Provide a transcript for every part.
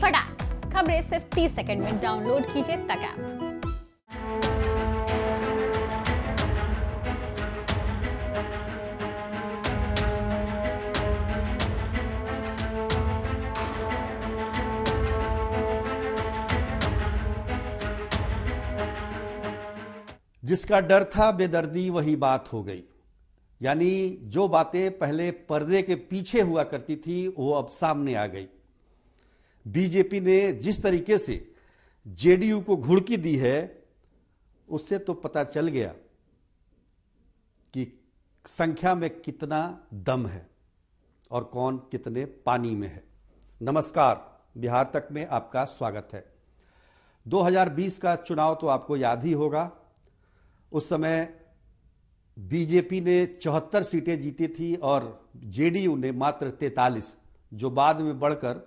फटाक खबरें सिर्फ 30 सेकंड में डाउनलोड कीजिए तक ऐप। जिसका डर था बेदर्दी वही बात हो गई। यानी जो बातें पहले पर्दे के पीछे हुआ करती थी वो अब सामने आ गई। बीजेपी ने जिस तरीके से जेडीयू को घुड़की दी है उससे तो पता चल गया कि संख्या में कितना दम है और कौन कितने पानी में है। नमस्कार, बिहार तक में आपका स्वागत है। 2020 का चुनाव तो आपको याद ही होगा। उस समय बीजेपी ने 74 सीटें जीती थी और जेडीयू ने मात्र 43, जो बाद में बढ़कर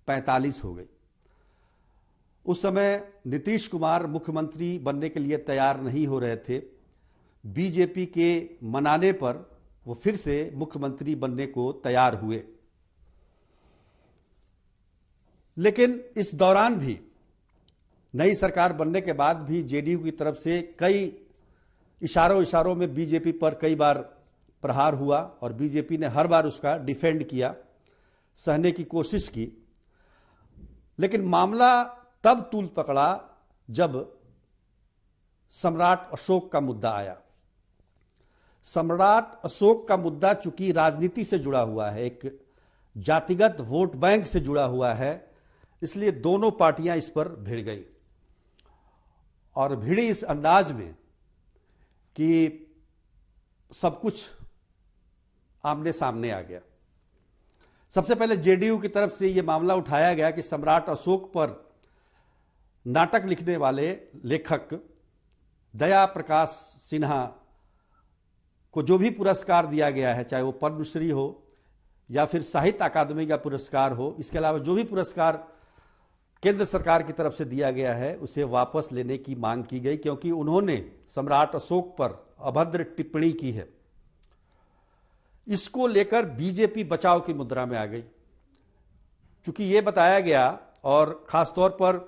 45 हो गई। उस समय नीतीश कुमार मुख्यमंत्री बनने के लिए तैयार नहीं हो रहे थे। बीजेपी के मनाने पर वो फिर से मुख्यमंत्री बनने को तैयार हुए। लेकिन इस दौरान भी नई सरकार बनने के बाद भी जेडीयू की तरफ से कई इशारों में बीजेपी पर कई बार प्रहार हुआ और बीजेपी ने हर बार उसका डिफेंड किया, सहने की कोशिश की। लेकिन मामला तब तूल पकड़ा जब सम्राट अशोक का मुद्दा आया। सम्राट अशोक का मुद्दा चूंकि राजनीति से जुड़ा हुआ है, एक जातिगत वोट बैंक से जुड़ा हुआ है, इसलिए दोनों पार्टियां इस पर भिड़ गई और भिड़ी इस अंदाज में कि सब कुछ आमने सामने आ गया। सबसे पहले जेडीयू की तरफ से यह मामला उठाया गया कि सम्राट अशोक पर नाटक लिखने वाले लेखक दया प्रकाश सिन्हा को जो भी पुरस्कार दिया गया है, चाहे वो पद्मश्री हो या फिर साहित्य अकादमी का पुरस्कार हो, इसके अलावा जो भी पुरस्कार केंद्र सरकार की तरफ से दिया गया है, उसे वापस लेने की मांग की गई, क्योंकि उन्होंने सम्राट अशोक पर अभद्र टिप्पणी की है। इसको लेकर बीजेपी बचाव की मुद्रा में आ गई, क्योंकि यह बताया गया और खासतौर पर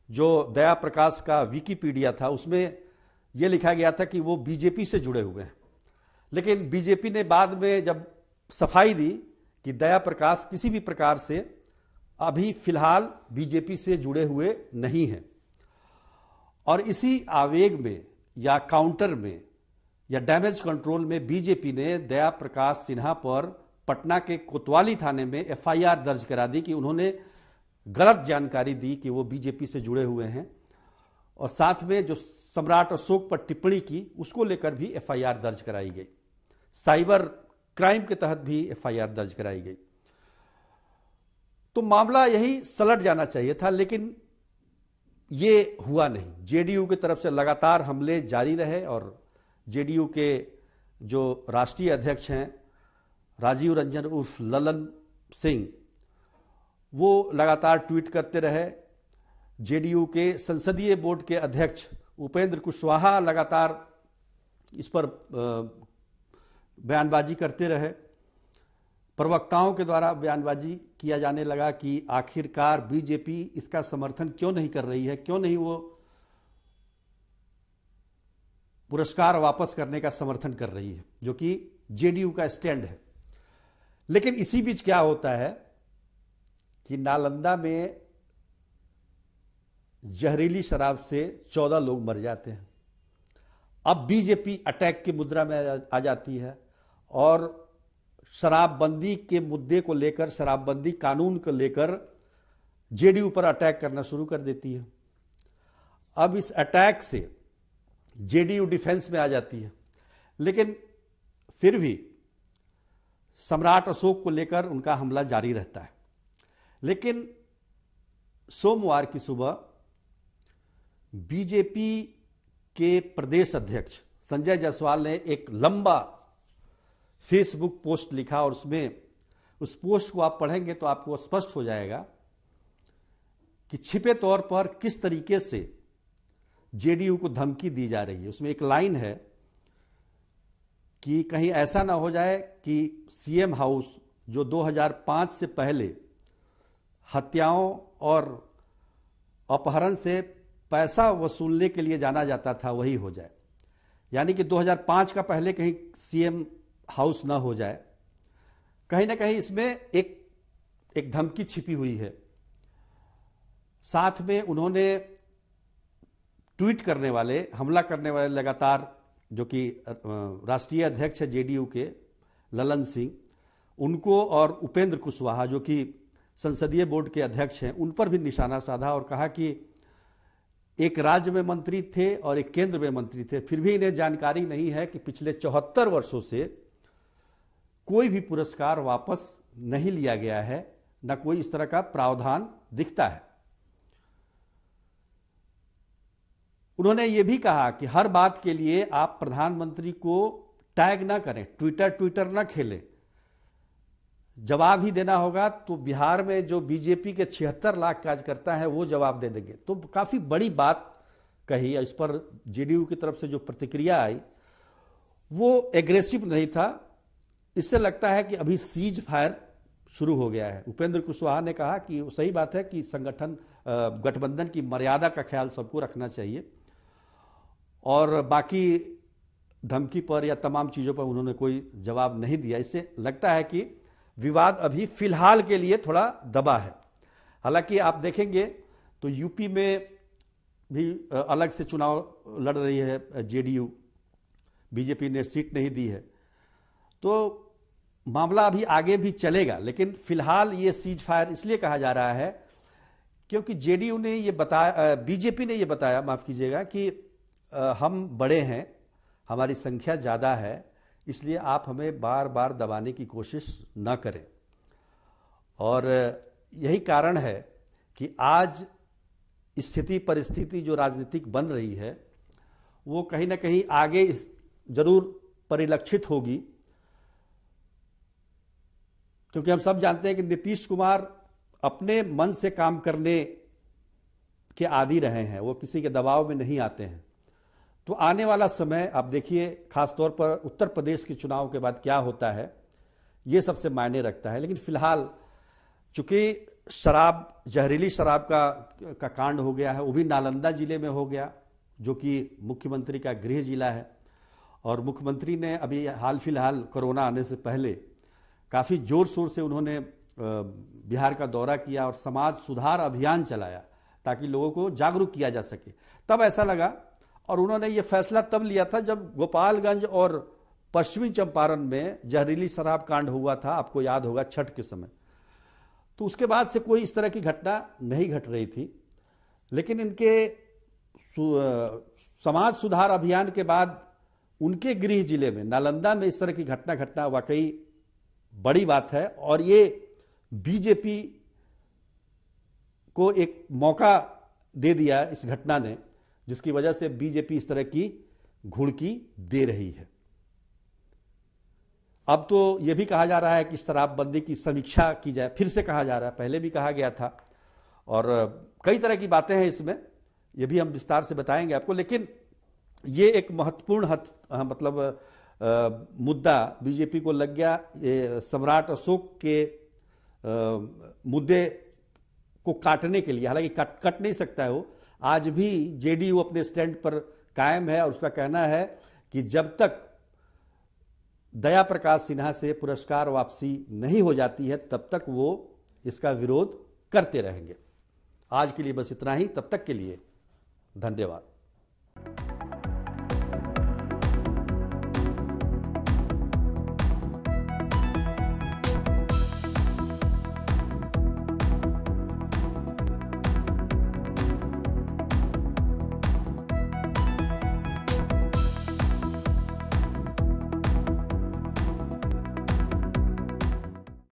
जो दया प्रकाश का विकिपीडिया था उसमें यह लिखा गया था कि वो बीजेपी से जुड़े हुए हैं। लेकिन बीजेपी ने बाद में जब सफाई दी कि दया प्रकाश किसी भी प्रकार से अभी फिलहाल बीजेपी से जुड़े हुए नहीं हैं, और इसी आवेग में या काउंटर में या डैमेज कंट्रोल में बीजेपी ने दया प्रकाश सिन्हा पर पटना के कोतवाली थाने में एफआईआर दर्ज करा दी कि उन्होंने गलत जानकारी दी कि वो बीजेपी से जुड़े हुए हैं, और साथ में जो सम्राट अशोक पर टिप्पणी की उसको लेकर भी एफआईआर दर्ज कराई गई। साइबर क्राइम के तहत भी एफआईआर दर्ज कराई गई। तो मामला यही सलट जाना चाहिए था, लेकिन ये हुआ नहीं। जेडीयू की तरफ से लगातार हमले जारी रहे और जेडीयू के जो राष्ट्रीय अध्यक्ष हैं राजीव रंजन उर्फ ललन सिंह, वो लगातार ट्वीट करते रहे। जेडीयू के संसदीय बोर्ड के अध्यक्ष उपेंद्र कुशवाहा लगातार इस पर बयानबाजी करते रहे। प्रवक्ताओं के द्वारा बयानबाजी किया जाने लगा कि आखिरकार बीजेपी इसका समर्थन क्यों नहीं कर रही है, क्यों नहीं वो पुरस्कार वापस करने का समर्थन कर रही है, जो कि जेडीयू का स्टैंड है। लेकिन इसी बीच क्या होता है कि नालंदा में जहरीली शराब से 14 लोग मर जाते हैं। अब बीजेपी अटैक की मुद्रा में आ जाती है और शराबबंदी के मुद्दे को लेकर, शराबबंदी कानून को लेकर जेडीयू पर अटैक करना शुरू कर देती है। अब इस अटैक से जेडीयू डिफेंस में आ जाती है, लेकिन फिर भी सम्राट अशोक को लेकर उनका हमला जारी रहता है। लेकिन सोमवार की सुबह बीजेपी के प्रदेश अध्यक्ष संजय जायसवाल ने एक लंबा फेसबुक पोस्ट लिखा और उसमें उस पोस्ट को आप पढ़ेंगे तो आपको स्पष्ट हो जाएगा कि छिपे तौर पर किस तरीके से जेडीयू को धमकी दी जा रही है। उसमें एक लाइन है कि कहीं ऐसा ना हो जाए कि सीएम हाउस, जो 2005 से पहले हत्याओं और अपहरण से पैसा वसूलने के लिए जाना जाता था वही हो जाए, यानी कि 2005 का पहले कहीं सीएम हाउस ना हो जाए। कहीं ना कहीं इसमें एक धमकी छिपी हुई है। साथ में उन्होंने ट्वीट करने वाले, हमला करने वाले लगातार, जो कि राष्ट्रीय अध्यक्ष है जेडीयू के ललन सिंह, उनको और उपेंद्र कुशवाहा जो कि संसदीय बोर्ड के अध्यक्ष हैं, उन पर भी निशाना साधा और कहा कि एक राज्य में मंत्री थे और एक केंद्र में मंत्री थे, फिर भी इन्हें जानकारी नहीं है कि पिछले 74 वर्षों से कोई भी पुरस्कार वापस नहीं लिया गया है, न कोई इस तरह का प्रावधान दिखता है। उन्होंने ये भी कहा कि हर बात के लिए आप प्रधानमंत्री को टैग ना करें, ट्विटर ना खेलें। जवाब ही देना होगा तो बिहार में जो बीजेपी के 76 लाख कार्यकर्ता हैं वो जवाब दे देंगे। तो काफी बड़ी बात कही। इस पर जेडीयू की तरफ से जो प्रतिक्रिया आई वो एग्रेसिव नहीं था। इससे लगता है कि अभी सीज फायर शुरू हो गया है। उपेंद्र कुशवाहा ने कहा कि सही बात है कि संगठन गठबंधन की मर्यादा का ख्याल सबको रखना चाहिए, और बाकी धमकी पर या तमाम चीजों पर उन्होंने कोई जवाब नहीं दिया। इससे लगता है कि विवाद अभी फिलहाल के लिए थोड़ा दबा है। हालांकि आप देखेंगे तो यूपी में भी अलग से चुनाव लड़ रही है जेडीयू, बीजेपी ने सीट नहीं दी है, तो मामला अभी आगे भी चलेगा। लेकिन फिलहाल ये सीज फायर इसलिए कहा जा रहा है क्योंकि जेडीयू ने ये बताया, बीजेपी ने ये बताया, माफ कीजिएगा, कि हम बड़े हैं, हमारी संख्या ज़्यादा है, इसलिए आप हमें बार बार दबाने की कोशिश न करें। और यही कारण है कि आज स्थिति परिस्थिति जो राजनीतिक बन रही है वो कहीं ना कहीं आगे जरूर परिलक्षित होगी, क्योंकि हम सब जानते हैं कि नीतीश कुमार अपने मन से काम करने के आदी रहे हैं, वो किसी के दबाव में नहीं आते हैं। तो आने वाला समय आप देखिए, खासतौर पर उत्तर प्रदेश के चुनाव के बाद क्या होता है, ये सबसे मायने रखता है। लेकिन फिलहाल चूंकि शराब, जहरीली शराब का कांड हो गया है, वो भी नालंदा जिले में हो गया, जो कि मुख्यमंत्री का गृह जिला है, और मुख्यमंत्री ने अभी हाल फिलहाल कोरोना आने से पहले काफ़ी जोर शोर से उन्होंने बिहार का दौरा किया और समाज सुधार अभियान चलाया ताकि लोगों को जागरूक किया जा सके। तब ऐसा लगा, और उन्होंने ये फैसला तब लिया था जब गोपालगंज और पश्चिमी चंपारण में जहरीली शराब कांड हुआ था, आपको याद होगा, छठ के समय। तो उसके बाद से कोई इस तरह की घटना नहीं घट रही थी। लेकिन इनके समाज सुधार अभियान के बाद उनके गृह जिले में नालंदा में इस तरह की घटना घटना वाकई बड़ी बात है, और ये बीजेपी को एक मौका दे दिया इस घटना ने, जिसकी वजह से बीजेपी इस तरह की घुड़की दे रही है। अब तो यह भी कहा जा रहा है कि शराबबंदी की समीक्षा की जाए, फिर से कहा जा रहा है, पहले भी कहा गया था, और कई तरह की बातें हैं इसमें, ये भी हम विस्तार से बताएंगे आपको। लेकिन ये एक महत्वपूर्ण मुद्दा बीजेपी को लग गया, ये सम्राट अशोक के मुद्दे को काटने के लिए। हालांकि कट नहीं सकता है वो, आज भी जेडीयू अपने स्टैंड पर कायम है, और उसका कहना है कि जब तक दया प्रकाश सिन्हा से पुरस्कार वापसी नहीं हो जाती है तब तक वो इसका विरोध करते रहेंगे। आज के लिए बस इतना ही, तब तक के लिए धन्यवाद।